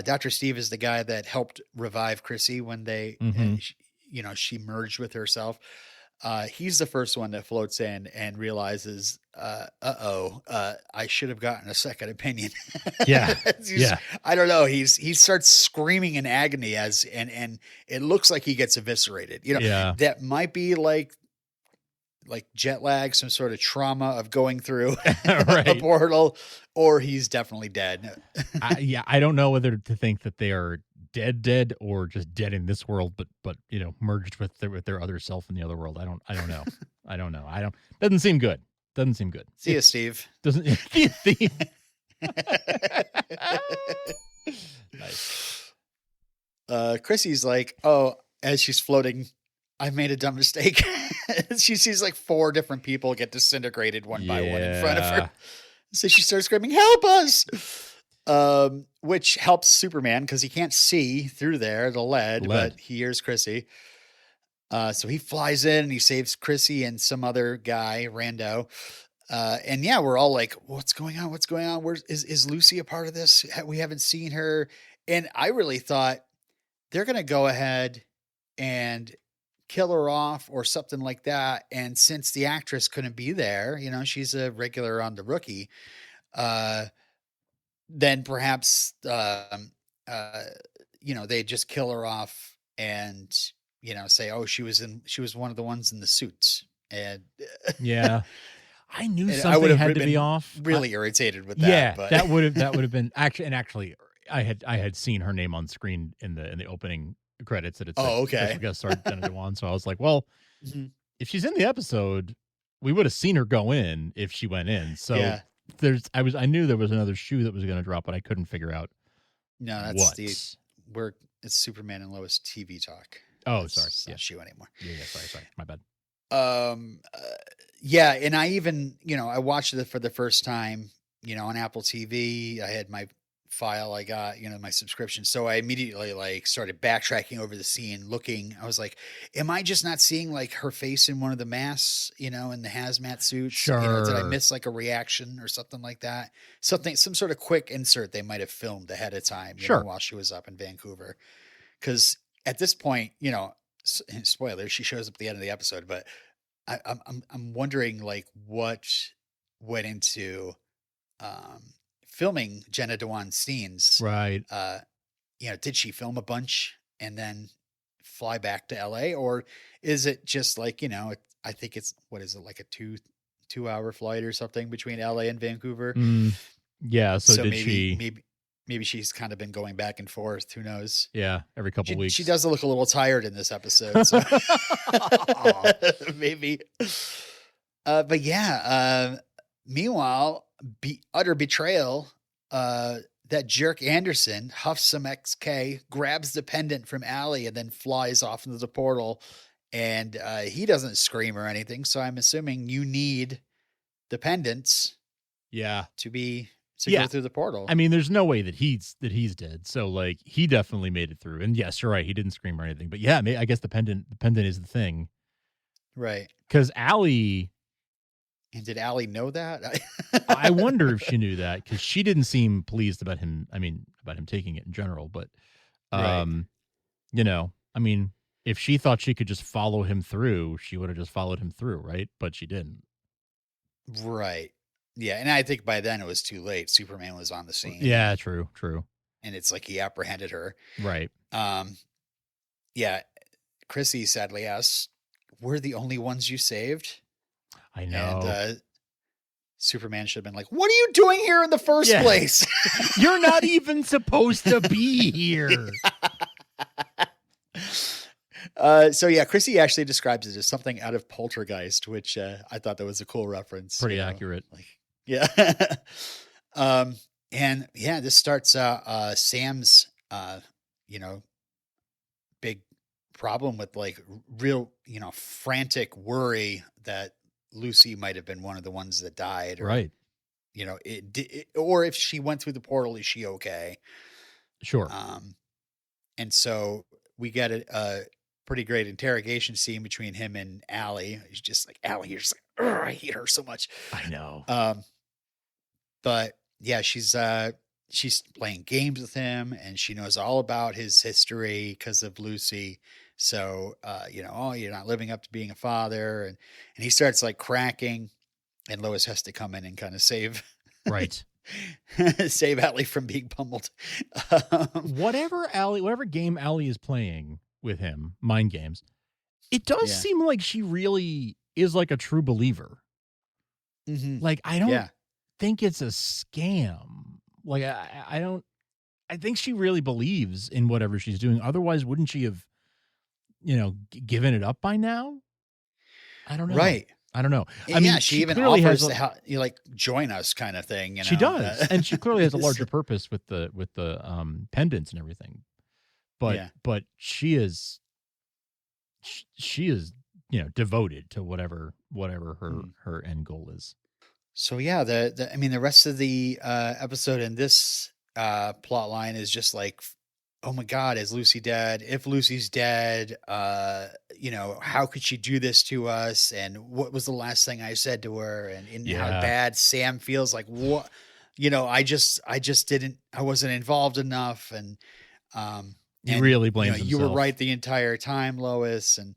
Dr. Steve is the guy that helped revive Chrissy when they, she merged with herself. He's the first one that floats in and realizes, I should have gotten a second opinion. Yeah. I don't know. He starts screaming in agony and it looks like he gets eviscerated. That might be like like jet lag, some sort of trauma of going through right. a portal, or he's definitely dead. I don't know whether to think that they are dead or just dead in this world, but merged with their other self in the other world. I don't know. I don't know. Doesn't seem good. See you, Steve. Doesn't Steve. Nice. Chrissy's like, oh, as she's floating, I made a dumb mistake. She sees like 4 different people get disintegrated one by one in front of her. So she starts screaming, help us! Which helps Superman because he can't see through there, the lead. But he hears Chrissy. So he flies in and he saves Chrissy and some other guy, Rando. And yeah, we're all like, what's going on? What's going on? Is Lucy a part of this? We haven't seen her. And I really thought they're going to go ahead and kill her off or something like that. And since the actress couldn't be there, she's a regular on The Rookie, then perhaps, they just kill her off and, say, oh, she was one of the ones in the suits. And yeah, I knew something had to be off. Really irritated with that. Yeah, but that would have been actually, I had seen her name on screen in the opening credits that it said special guest star Jenna Dewan. So I was like, well, if she's in the episode, we would have seen her go in if she went in. So I knew there was another shoe that was going to drop, but I couldn't figure out. No, that's it's Superman and Lois TV talk. Oh, sorry. It's not shoe anymore. Yeah. Sorry. My bad. Yeah. And I even, I watched it for the first time, on Apple TV. I had my file I got, my subscription. So I immediately started backtracking over the scene, looking. I was like, am I just not seeing like her face in one of the masks, in the hazmat suits? Sure. Did I miss like a reaction or something like that? Some sort of quick insert they might have filmed ahead of time, while she was up in Vancouver. Because at this point, spoiler, she shows up at the end of the episode, but I'm wondering like what went into filming Jenna Dewan's scenes. Right. Did she film a bunch and then fly back to LA, or is it just like, I think it's, what is it, like a 2-hour flight or something between LA and Vancouver? Yeah. So did maybe she's kind of been going back and forth. Who knows? Yeah. Every couple weeks. She does look a little tired in this episode. So maybe. But yeah. Meanwhile, utter betrayal. That jerk Anderson huffs some XK, grabs the pendant from Allie, and then flies off into the portal. And he doesn't scream or anything. So I'm assuming you need the pendants. Yeah. To go through the portal. I mean, there's no way that he's dead. So like he definitely made it through. And yes, you're right. He didn't scream or anything. But yeah, I guess the pendant is the thing. Right. Because Allie. And did Allie know that? I wonder if she knew that, because she didn't seem pleased about him. I mean, about him taking it in general. But, if she thought she could just follow him through, she would have just followed him through, right? But she didn't. Right. Yeah, and I think by then it was too late. Superman was on the scene. Yeah, true. And it's like he apprehended her. Right. Yeah, Chrissy sadly asks, "We're the only ones you saved?" I know. And Superman should have been like, "What are you doing here in the first place? You're not even supposed to be here." So yeah, Chrissy actually describes it as something out of Poltergeist, which I thought that was a cool reference. Pretty accurate. Yeah. And yeah, this starts Sam's big problem with like real, frantic worry that Lucy might have been one of the ones that died, or, right. Or if she went through the portal, is she okay? Sure. And so we get a pretty great interrogation scene between him and Allie. He's just like, Allie, you're just like, I hate her so much. I know. But yeah, she's playing games with him, and she knows all about his history because of Lucy. So, you're not living up to being a father. And he starts like cracking, and Lois has to come in and kind of save Allie from being pummeled. Whatever game Allie is playing with him, mind games, it does seem like she really is like a true believer. Mm-hmm. Like, I don't think it's a scam. Like, I don't. I think she really believes in whatever she's doing. Otherwise, wouldn't she have, given it up by now? I don't know. Right. I don't know. I mean, she even offers to like join us kind of thing. She does, and she clearly has a larger purpose with the pendants and everything. But she is devoted to whatever her end goal is. So yeah, the rest of the episode in this plot line is just like, oh my God, is Lucy dead? If Lucy's dead, how could she do this to us? And what was the last thing I said to her? And how bad Sam feels, like, what, I wasn't involved enough. And, he really blames himself. You were right the entire time, Lois. And,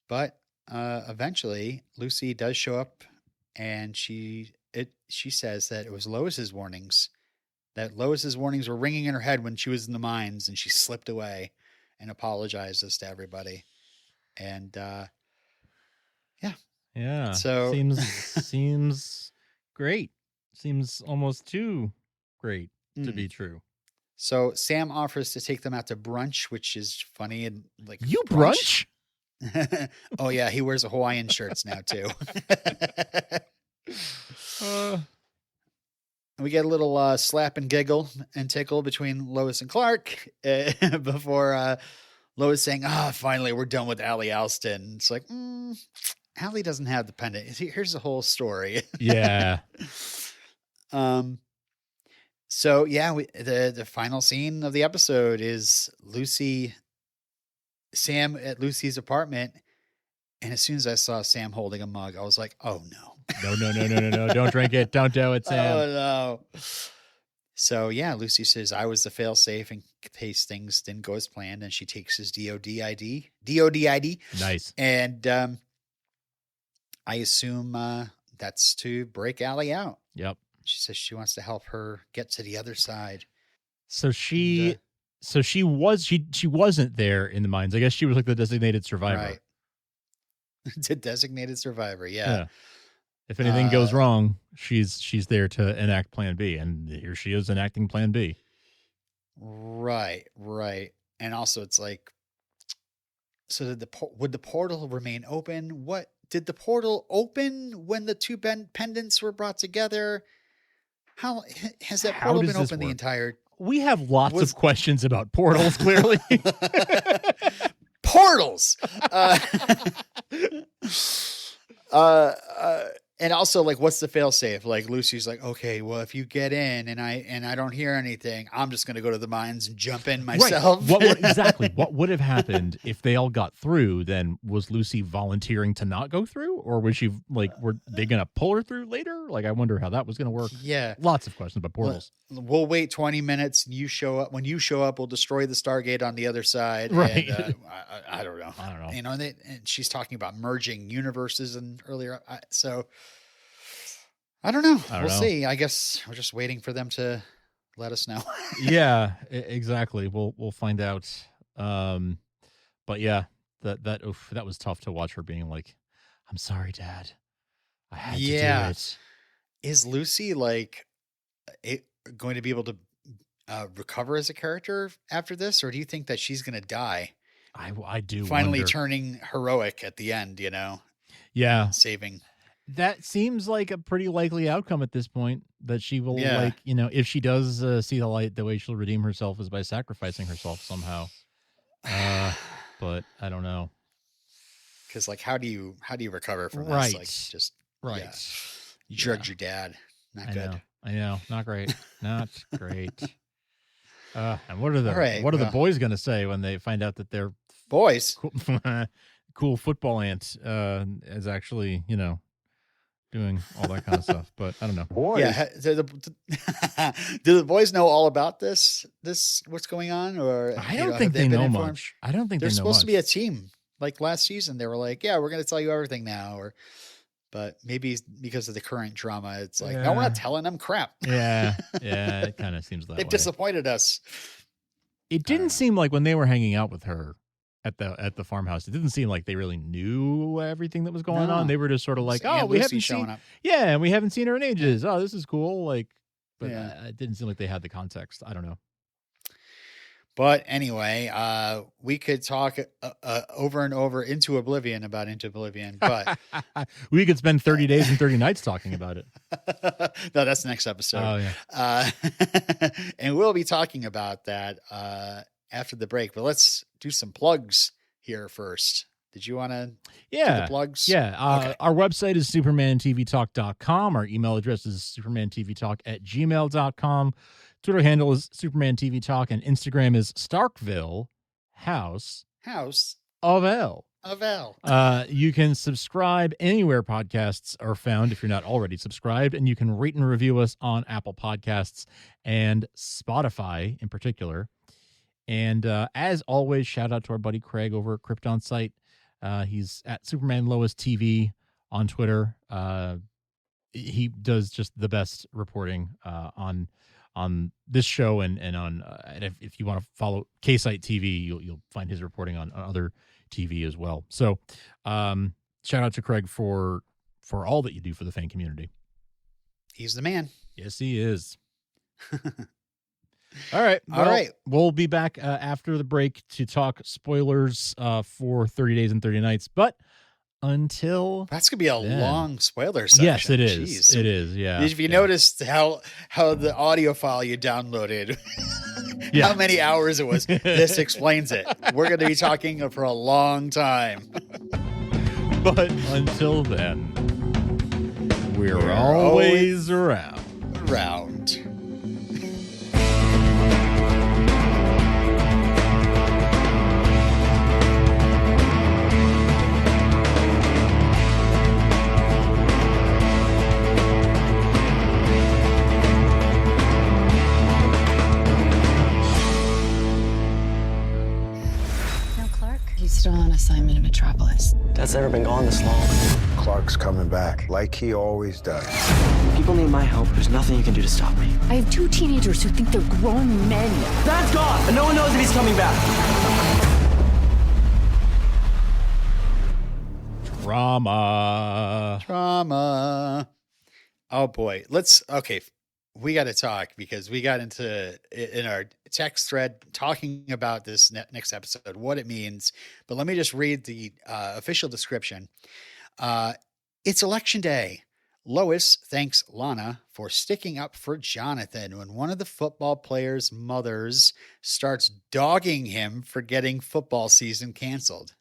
but eventually Lucy does show up, and she says that it was Lois's warnings. That Lois's warnings were ringing in her head when she was in the mines, and she slipped away and apologizes to everybody. And yeah. So seems great. Seems almost too great to be true. So Sam offers to take them out to brunch, which is funny. And like, you brunch? Oh yeah, he wears Hawaiian shirts now too. We get a little slap and giggle and tickle between Lois and Clark before Lois saying, finally, we're done with Allie Alston. It's like, Allie doesn't have the pendant. Here's the whole story. Yeah. So, yeah, the final scene of the episode is Sam at Lucy's apartment. And as soon as I saw Sam holding a mug, I was like, oh, no. No. Don't drink it. Don't do it, Sam. Oh, no. So, yeah, Lucy says, I was the fail-safe in case things didn't go as planned. And she takes his DOD ID. Nice. And I assume that's to break Allie out. Yep. She says she wants to help her get to the other side. So she wasn't there in the mines. I guess she was like the designated survivor. Right. The designated survivor, yeah. If anything goes wrong, she's there to enact Plan B, and here she is enacting Plan B. Right. And also, it's like, so would the portal remain open? What did the portal open when the two pendants were brought together? How has that portal been open the entire? We have lots of questions about portals. Clearly, portals. And also, like, what's the fail-safe? Like, Lucy's like, okay, well, if you get in and I don't hear anything, I'm just going to go to the mines and jump in myself. Right. What would have happened if they all got through? Then was Lucy volunteering to not go through, or was she like, were they going to pull her through later? Like, I wonder how that was going to work. Yeah, lots of questions about portals. We'll wait 20 minutes, and you show up. When you show up, we'll destroy the Stargate on the other side. Right. And, I don't know. You know, and she's talking about merging universes and earlier. So I don't know. We'll see. I guess we're just waiting for them to let us know. Yeah, exactly. We'll find out. But yeah, that was tough to watch her being like, "I'm sorry, Dad. I had to do it." Is Lucy like going to be able to recover as a character after this, or do you think that she's going to die? I do finally wonder. Turning heroic at the end, Yeah, saving. That seems like a pretty likely outcome at this point, that she will, like, if she does see the light, the way she'll redeem herself is by sacrificing herself somehow. But I don't know. Because, like, how do you recover from right. this? Like, just right. Yeah. You drugged your dad. Not good. I know. Not great. Not great. And what are the boys going to say when they find out that their boys cool football aunt is actually, doing all that kind of stuff? But I don't know. Boys. Yeah. Do the boys know all about this what's going on? Or I don't think they know much. I don't think they're they know supposed much. to be a team. Like last season, they were like, yeah, we're going to tell you everything now. But maybe because of the current drama, it's like, no, we're not telling them crap. Yeah. It kind of seems that They've disappointed us. It didn't seem like when they were hanging out with her at the farmhouse. It didn't seem like they really knew everything that was going on. They were just sort of like, Aunt we Lucy haven't showing seen, up. and we haven't seen her in ages. Oh, this is cool. Like, but Yeah. it didn't seem like they had the context. I don't know. But anyway, we could talk over and over into Oblivion, but we could spend 30 days and 30 nights talking about it. No, that's the next episode. Oh, yeah. And we'll be talking about that after the break, but let's do some plugs here first. Did you want to do the plugs? Yeah. Okay. Our website is supermantvtalk.com. Our email address is supermantvtalk@gmail.com. Twitter handle is Superman TV Talk, and Instagram is Starkville House of L. You can subscribe anywhere podcasts are found if you're not already subscribed, and you can rate and review us on Apple Podcasts and Spotify in particular. And as always, shout out to our buddy Craig over at Krypton Site. He's at Superman Lois TV on Twitter. He does just the best reporting on this show and on and if you want to follow K-Site TV, you'll find his reporting on other TV as well. So shout out to Craig for all that you do for the fan community. He's the man. Yes, he is. All right. We'll be back after the break to talk spoilers for 30 Days and 30 Nights. But until that's gonna be a long spoiler section. Yes, it is. Jeez. It is. Yeah. If you noticed how the audio file you downloaded, how many hours it was, this explains it. We're going to be talking for a long time. But until then, we're always around. Still on assignment in Metropolis. Dad's never been gone this long. Clark's coming back, like he always does. People need my help. There's nothing you can do to stop me. I have 2 teenagers who think they're grown men. Dad's gone, and no one knows if he's coming back. Drama. Oh boy. We got to talk because we got into in our text thread talking about this next episode, what it means. But let me just read the official description. It's election day. Lois thanks Lana for sticking up for Jonathan when one of the football players' mothers starts dogging him for getting football season canceled.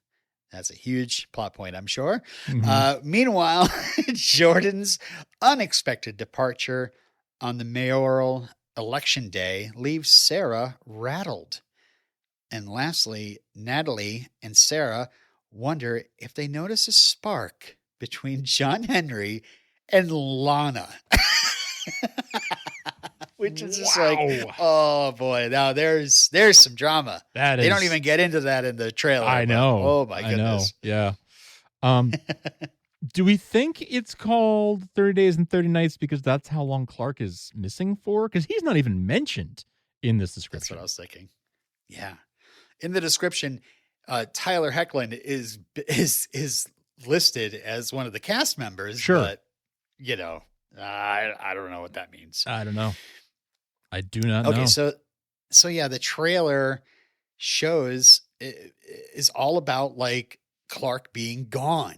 That's a huge plot point, I'm sure. Mm-hmm. Meanwhile, Jordan's unexpected departure on the mayoral election day leaves Sarah rattled. And lastly, Natalie and Sarah wonder if they notice a spark between John Henry and Lana. Which is just like, oh boy, now there's some drama. They don't even get into that in the trailer. I know. Oh my goodness. Yeah. Do we think it's called 30 Days and 30 Nights because that's how long Clark is missing for? Because he's not even mentioned in this description. That's what I was thinking. Yeah. In the description, Tyler Hoechlin is listed as one of the cast members. Sure. But, I don't know what that means. I don't know. I do not know. Okay, so yeah, the trailer shows is all about like Clark being gone.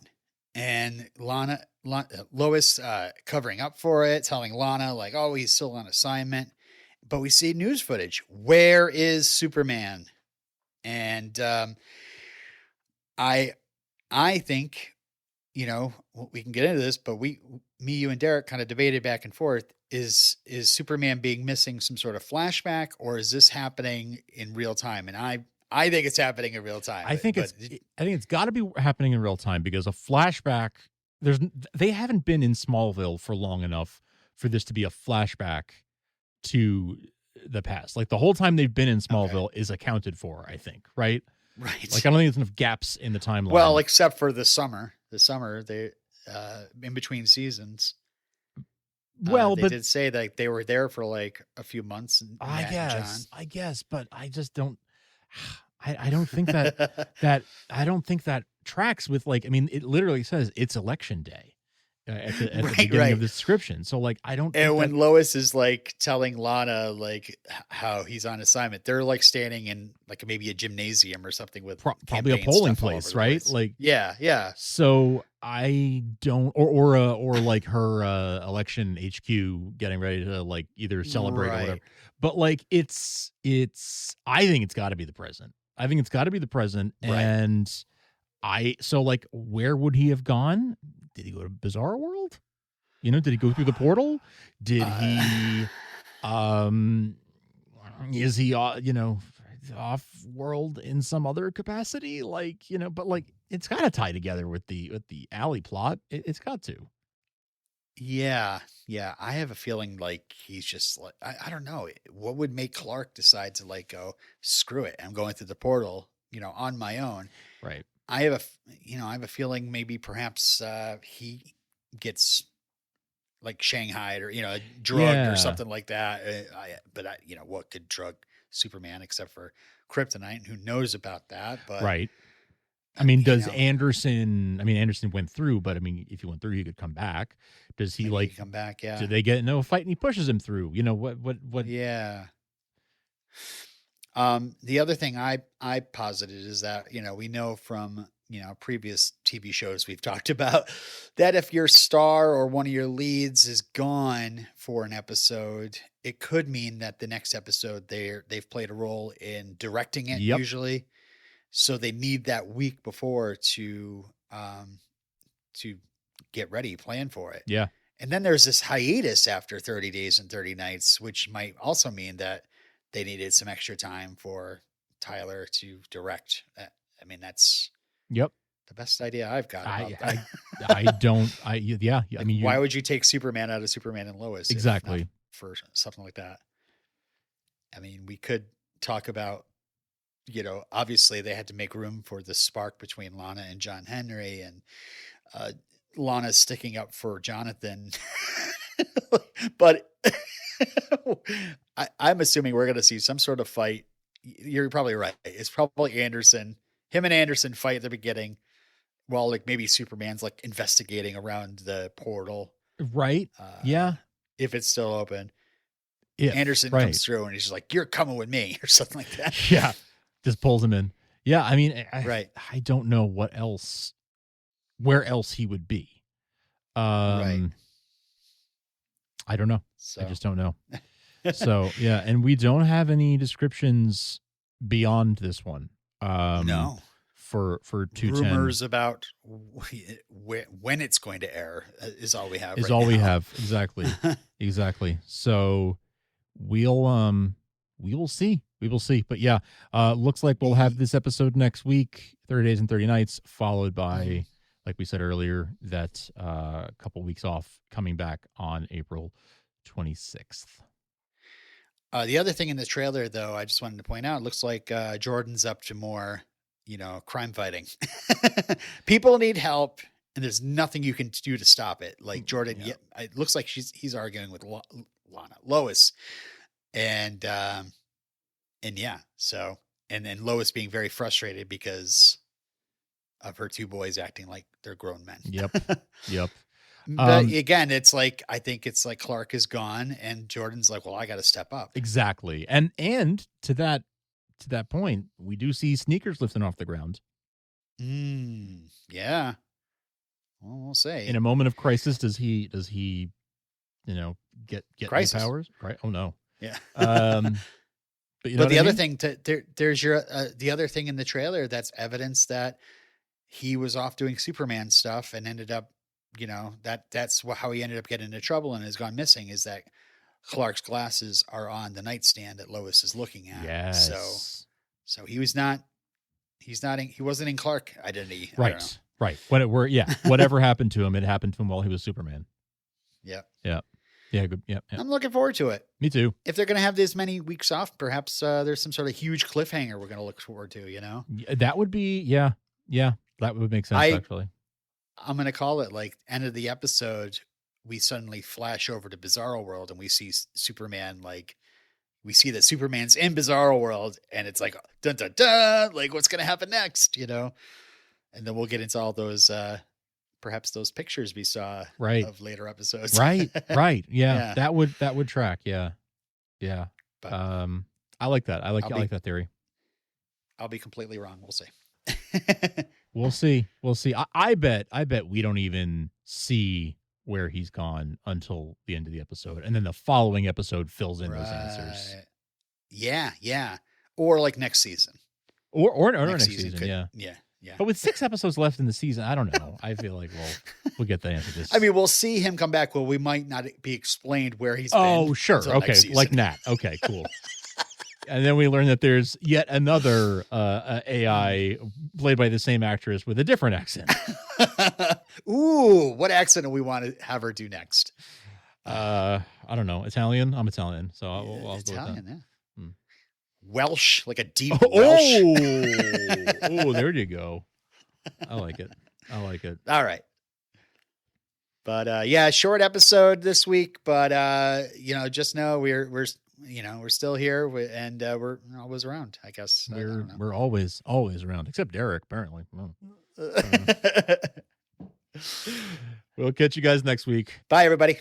And Lois covering up for it, telling Lana like, oh, he's still on assignment. But we see news footage. Where is Superman? And I think, we can get into this, but you and Derek kind of debated back and forth. Is Superman being missing some sort of flashback, or is this happening in real time? And I think it's happening in real time. I think it's got to be happening in real time because a flashback. They haven't been in Smallville for long enough for this to be a flashback to the past. Like the whole time they've been in Smallville is accounted for. I think, right? Right. Like I don't think there's enough gaps in the timeline. Well, except for the summer. The summer they in between seasons. Well, they did say that they were there for like a few months. I guess, but I just don't. I don't think I don't think that tracks with, like, I mean, it literally says it's election day at the beginning of the description. So like, I don't. And when Lois is like telling Lana like how he's on assignment, they're like standing in like maybe a gymnasium or something with probably a polling place, right? Like, yeah. So I don't, or like her election HQ getting ready to like either celebrate or whatever. But like, it's. I think it's got to be the president. And so like, where would he have gone? Did he go to Bizarre World? Did he go through the portal? Did he, is he, off world in some other capacity? Like, but like, it's got to tie together with the alley plot. It's got to. Yeah. I have a feeling like he's just like, I don't know. What would make Clark decide to like go, screw it, I'm going through the portal, on my own. Right. I have a feeling maybe perhaps he gets like shanghaied or, drugged or something like that. But what could drug Superman except for kryptonite? And who knows about that? But right. I mean, does Anderson? I mean, Anderson went through, but I mean, if he went through, he could come back. Does he like come back? Yeah. Do they get into a fight and he pushes him through? What? Yeah. The other thing I posited is that, we know from, previous TV shows we've talked about that if your star or one of your leads is gone for an episode, it could mean that the next episode they've played a role in directing it usually. So they need that week before to get ready, plan for it. Yeah. And then there's this hiatus after 30 days and 30 nights, which might also mean that they needed some extra time for Tyler to direct. I mean, that's the best idea I've got. I mean, why would you take Superman out of Superman and Lois? Exactly. For something like that. I mean, we could talk about, obviously they had to make room for the spark between Lana and John Henry, and Lana sticking up for Jonathan. But I'm assuming we're going to see some sort of fight. You're probably right. It's probably Anderson. Him and Anderson fight at the beginning while like maybe Superman's like investigating around the portal. Right. Yeah. If it's still open. Anderson comes through and he's just like, you're coming with me or something like that. Yeah. Just pulls him in. Yeah. I mean, I don't know where else he would be. Right. I don't know. I just don't know. So yeah. And we don't have any descriptions beyond this one. No. For 210. Rumors about when it's going to air is all we have. We have. Exactly. Exactly. So we will see. But yeah, looks like we'll have this episode next week, 30 Days and 30 Nights, followed by, like we said earlier, that couple weeks off, coming back on April 26th. The other thing in the trailer, though, I just wanted to point out, it looks like Jordan's up to more, crime fighting. People need help, and there's nothing you can do to stop it. Like Jordan, it looks like he's arguing with Lois, and yeah, so and then Lois being very frustrated because of her two boys acting like they're grown men. Yep. But again, it's like, I think it's like Clark is gone and Jordan's like, well, I got to step up. Exactly. And to that point, we do see sneakers lifting off the ground. Yeah. Well, we'll say in a moment of crisis, does he, get crisis powers? Right. Oh no. Yeah. But the other thing there's the other thing in the trailer that's evidence that he was off doing Superman stuff and ended up, that's how he ended up getting into trouble and has gone missing, is that Clark's glasses are on the nightstand that Lois is looking at. Yes. So he wasn't in Clark identity. Right. Right. Whatever happened to him, it happened to him while he was Superman. Yep. Yeah. Yeah. Good. Yeah. I'm looking forward to it. Me too. If they're going to have this many weeks off, perhaps there's some sort of huge cliffhanger we're going to look forward to, That would be, yeah. That would make sense, actually. I'm going to call it like end of the episode. We suddenly flash over to Bizarro World and we see Superman like we see that Superman's in Bizarro World, and it's like dun dun dun, like what's gonna happen next, you know? And then we'll get into all those perhaps those pictures we saw of later episodes. Right. Yeah. That would track. Yeah. But, I like that. I like that theory. I'll be completely wrong. We'll see. We'll see. I bet we don't even see where he's gone until the end of the episode, and then the following episode fills in those answers. Yeah. Or like next season. Or next season. Yeah. But with 6 episodes left in the season, I don't know. I feel like we'll get the answer to this. I mean, we'll see him come back. Well, we might not be explained where he's been. Oh, sure. Okay. Like Nat. Okay, cool. And then we learn that there's yet another AI played by the same actress with a different accent. Ooh, what accent do we want to have her do next? I don't know. Italian? I'm Italian, so I'll go with Italian, that. Yeah. Welsh, like a deep Welsh. Oh, there you go. I like it. All right. But short episode this week, but just know we're still here and we're always around, I guess. We're always around, except Derek, apparently. We'll catch you guys next week. Bye, everybody.